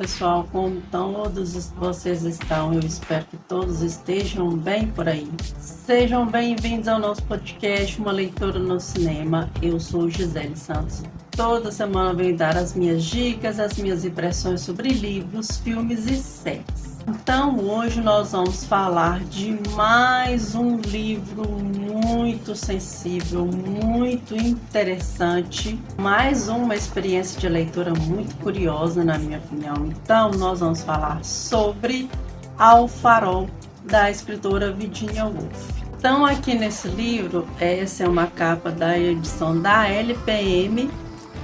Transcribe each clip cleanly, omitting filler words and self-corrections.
pessoal, como todos vocês estão? Eu espero que todos estejam bem por aí. Sejam bem-vindos ao nosso podcast Uma Leitura no Cinema. Eu sou Gisele Santos. Toda semana eu venho dar as minhas dicas, as minhas impressões sobre livros, filmes e séries. Então, hoje nós vamos falar de mais um livro muito sensível, muito interessante, mais uma experiência de leitura muito curiosa, na minha opinião. Então, nós vamos falar sobre Ao Farol, da escritora Virginia Woolf. Então, aqui nesse livro, essa é uma capa da edição da LPM,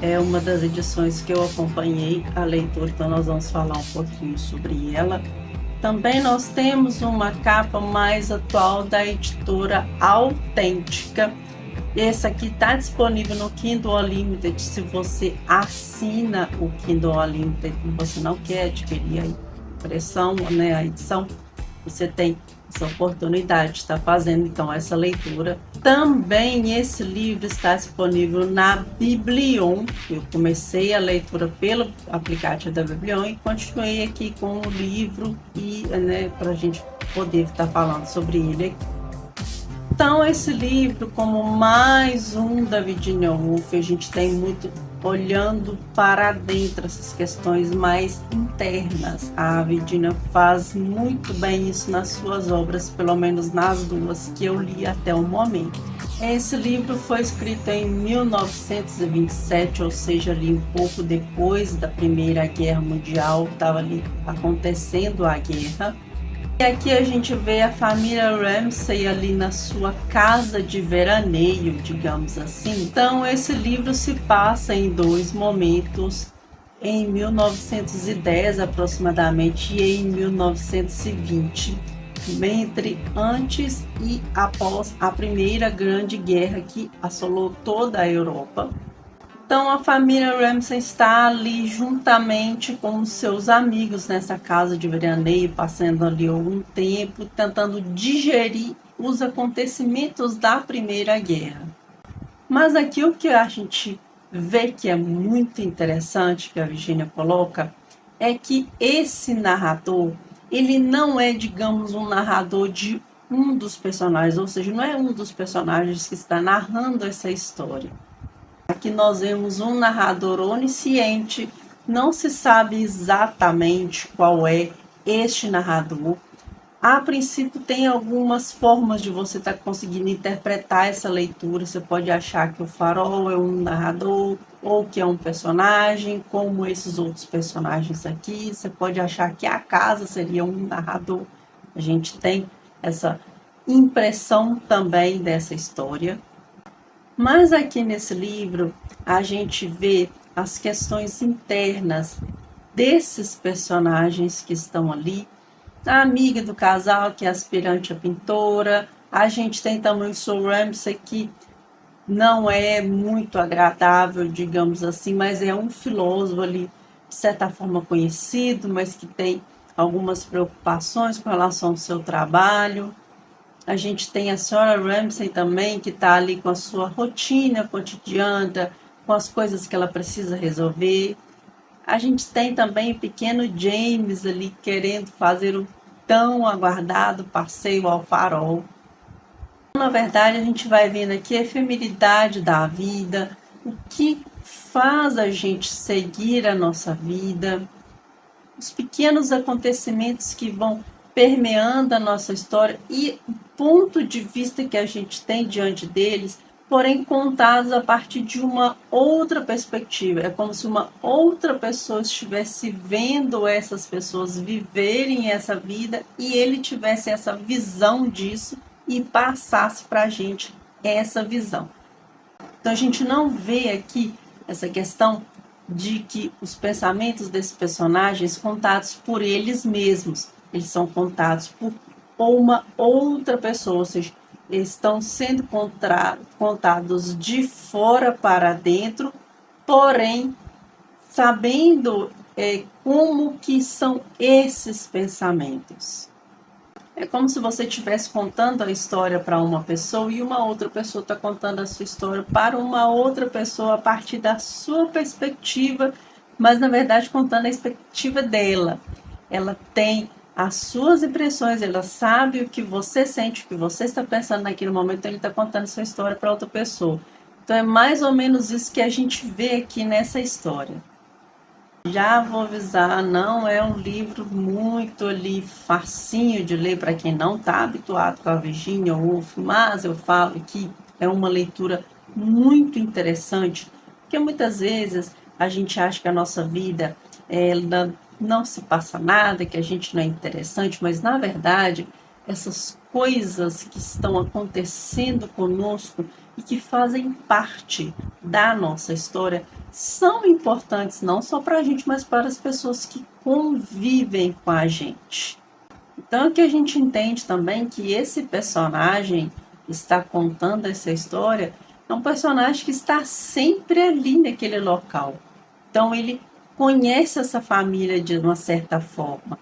é uma das edições que eu acompanhei a leitura, então nós vamos falar um pouquinho sobre ela. Também nós temos uma capa mais atual da editora Autêntica. Esse aqui está disponível no Kindle Unlimited. Se você assina o Kindle Unlimited e você não quer adquirir a impressão, né, a edição, você tem essa oportunidade de estar fazendo então essa leitura. Também esse livro está disponível na Biblion. Eu comecei a leitura pelo aplicativo da Biblion e continuei aqui com o livro e, né, para a gente poder estar falando sobre ele aqui. Então, esse livro, como mais um da Virginia Woolf, a gente tem muito olhando para dentro, essas questões mais internas. A Virginia faz muito bem isso nas suas obras, pelo menos nas duas que eu li até o momento. Esse livro foi escrito em 1927, ou seja, ali um pouco depois da Primeira Guerra Mundial, estava ali acontecendo a guerra. E aqui a gente vê a família Ramsay ali na sua casa de veraneio, digamos assim. Então, esse livro se passa em dois momentos, em 1910 aproximadamente e em 1920, entre antes e após a Primeira Grande Guerra que assolou toda a Europa. Então, a família Ramsay está ali juntamente com os seus amigos nessa casa de veraneio, passando ali algum tempo, tentando digerir os acontecimentos da Primeira Guerra. Mas aqui o que a gente vê que é muito interessante, que a Virginia coloca, é que esse narrador, ele não é, digamos, um narrador de um dos personagens, ou seja, não é um dos personagens que está narrando essa história. Aqui nós vemos um narrador onisciente, não se sabe exatamente qual é este narrador. A princípio tem algumas formas de você estar conseguindo interpretar essa leitura. Você pode achar que o farol é um narrador ou que é um personagem, como esses outros personagens aqui. Você pode achar que a casa seria um narrador. A gente tem essa impressão também dessa história. Mas aqui nesse livro a gente vê as questões internas desses personagens que estão ali. A amiga do casal, que é aspirante a pintora. A gente tem também o Sir Ramsay, que não é muito agradável, digamos assim, mas é um filósofo ali, de certa forma conhecido, mas que tem algumas preocupações com relação ao seu trabalho. A gente tem a senhora Ramsay também, que está ali com a sua rotina cotidiana, com as coisas que ela precisa resolver. A gente tem também o pequeno James ali querendo fazer o tão aguardado passeio ao farol. Na verdade, a gente vai vendo aqui a efemeridade da vida, o que faz a gente seguir a nossa vida, os pequenos acontecimentos que vão permeando a nossa história e o ponto de vista que a gente tem diante deles, porém contados a partir de uma outra perspectiva. É como se uma outra pessoa estivesse vendo essas pessoas viverem essa vida e ele tivesse essa visão disso e passasse para a gente essa visão. Então a gente não vê aqui essa questão de que os pensamentos desses personagens contados por eles mesmos, eles são contados por uma outra pessoa, ou seja, eles estão sendo contados de fora para dentro, porém sabendo como que são esses pensamentos. É como se você estivesse contando a história para uma pessoa e uma outra pessoa está contando a sua história para uma outra pessoa a partir da sua perspectiva mas na verdade contando a perspectiva dela. Ela tem as suas impressões, ela sabe o que você sente, o que você está pensando naquele momento, então ele está contando sua história para outra pessoa. Então é mais ou menos isso que a gente vê aqui nessa história. Já vou avisar, não é um livro muito ali facinho de ler para quem não está habituado com a Virginia Woolf, mas eu falo que é uma leitura muito interessante, porque muitas vezes a gente acha que a nossa vida ela não se passa nada, que a gente não é interessante, mas na verdade essas coisas que estão acontecendo conosco e que fazem parte da nossa história são importantes não só para a gente, mas para as pessoas que convivem com a gente. Então, é que a gente entende também que esse personagem que está contando essa história é um personagem que está sempre ali naquele local. Então, ele conhece essa família de uma certa forma.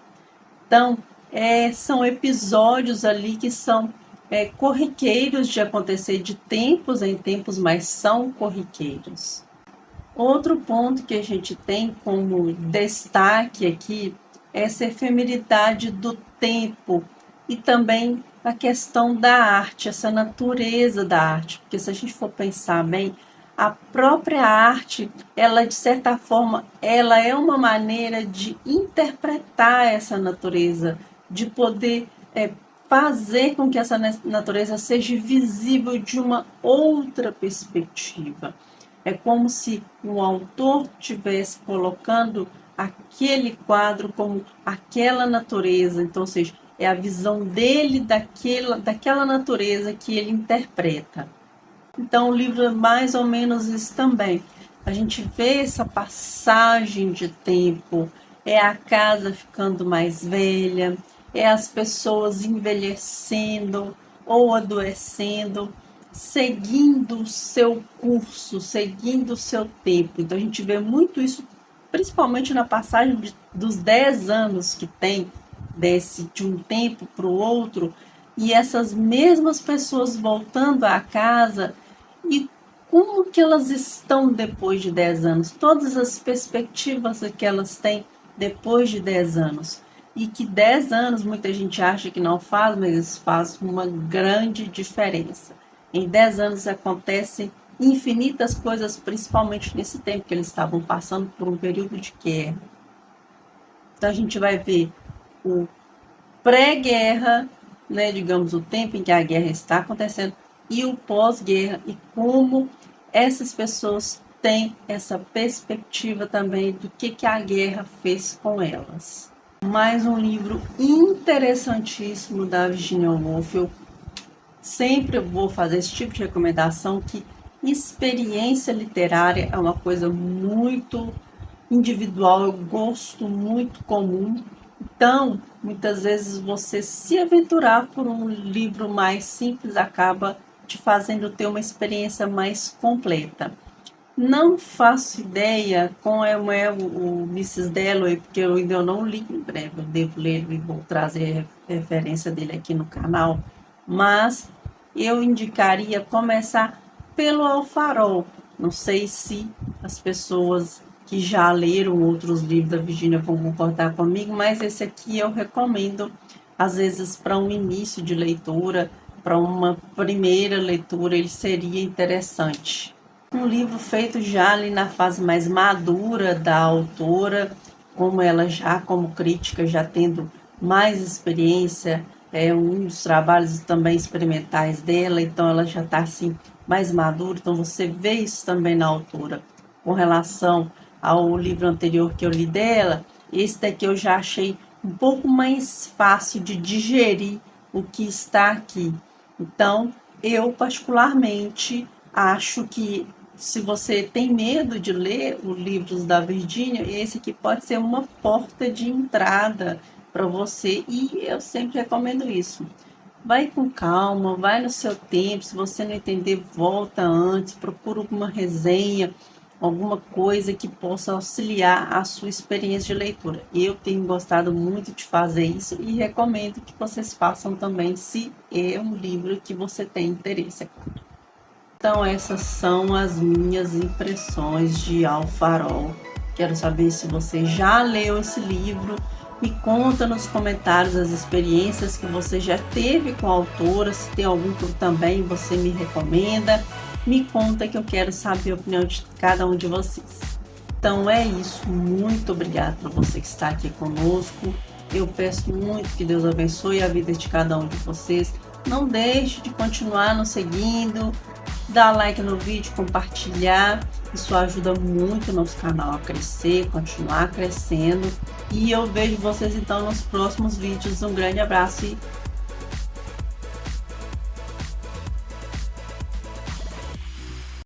Então, são episódios ali que são corriqueiros de acontecer de tempos em tempos, mas são corriqueiros. Outro ponto que a gente tem como destaque aqui é essa efemeridade do tempo e também a questão da arte, essa natureza da arte, porque se a gente for pensar bem, a própria arte, ela de certa forma, ela é uma maneira de interpretar essa natureza, de poder fazer com que essa natureza seja visível de uma outra perspectiva. É como se um autor estivesse colocando aquele quadro como aquela natureza, então, ou seja, é a visão dele daquela natureza que ele interpreta. Então, o livro é mais ou menos isso também. A gente vê essa passagem de tempo, é a casa ficando mais velha, é as pessoas envelhecendo ou adoecendo, seguindo o seu curso, seguindo o seu tempo. Então, a gente vê muito isso, principalmente na passagem dos 10 anos que tem de um tempo para o outro, e essas mesmas pessoas voltando à casa, e como que elas estão depois de 10 anos, todas as perspectivas que elas têm depois de 10 anos. E que 10 anos muita gente acha que não faz, mas isso faz uma grande diferença. Em 10 anos acontecem infinitas coisas, principalmente nesse tempo que eles estavam passando por um período de guerra. Então a gente vai ver o pré-guerra, né, digamos, o tempo em que a guerra está acontecendo, e o pós-guerra, e como essas pessoas têm essa perspectiva também do que a guerra fez com elas. Mais um livro interessantíssimo da Virginia Woolf. Eu sempre vou fazer esse tipo de recomendação, que experiência literária é uma coisa muito individual, eu gosto muito comum. Então, muitas vezes você se aventurar por um livro mais simples acaba te fazendo ter uma experiência mais completa. Não faço ideia como é o Mrs. Dalloway, porque eu ainda não li, em breve eu devo ler e vou trazer a referência dele aqui no canal, mas eu indicaria começar pelo Alfarol. Não sei se as pessoas que já leram outros livros da Virginia vão concordar comigo, mas esse aqui eu recomendo, às vezes, para um início de leitura, para uma primeira leitura, ele seria interessante. Um livro feito já ali na fase mais madura da autora, como ela já como crítica, já tendo mais experiência, é um dos trabalhos também experimentais dela, então ela já está assim mais madura, então você vê isso também na autora. Com relação ao livro anterior que eu li dela, esse daqui eu já achei um pouco mais fácil de digerir o que está aqui. Então, eu particularmente acho que se você tem medo de ler os livros da Virginia, esse aqui pode ser uma porta de entrada para você, e eu sempre recomendo isso. Vai com calma, vai no seu tempo, se você não entender, volta antes, procura alguma resenha, alguma coisa que possa auxiliar a sua experiência de leitura. Eu tenho gostado muito de fazer isso e recomendo que vocês façam também, se é um livro que você tem interesse, é claro. Então essas são as minhas impressões de Alfarol, Quero saber se você já leu esse livro. Me conta nos comentários as experiências que você já teve com a autora, se tem algum que também você me recomenda. Me conta que eu quero saber a opinião de cada um de vocês. Então é isso, muito obrigada por você que está aqui conosco. Eu peço muito que Deus abençoe a vida de cada um de vocês. Não deixe de continuar nos seguindo, dar like no vídeo, compartilhar. Isso ajuda muito o nosso canal a crescer, continuar crescendo. E eu vejo vocês então nos próximos vídeos. Um grande abraço e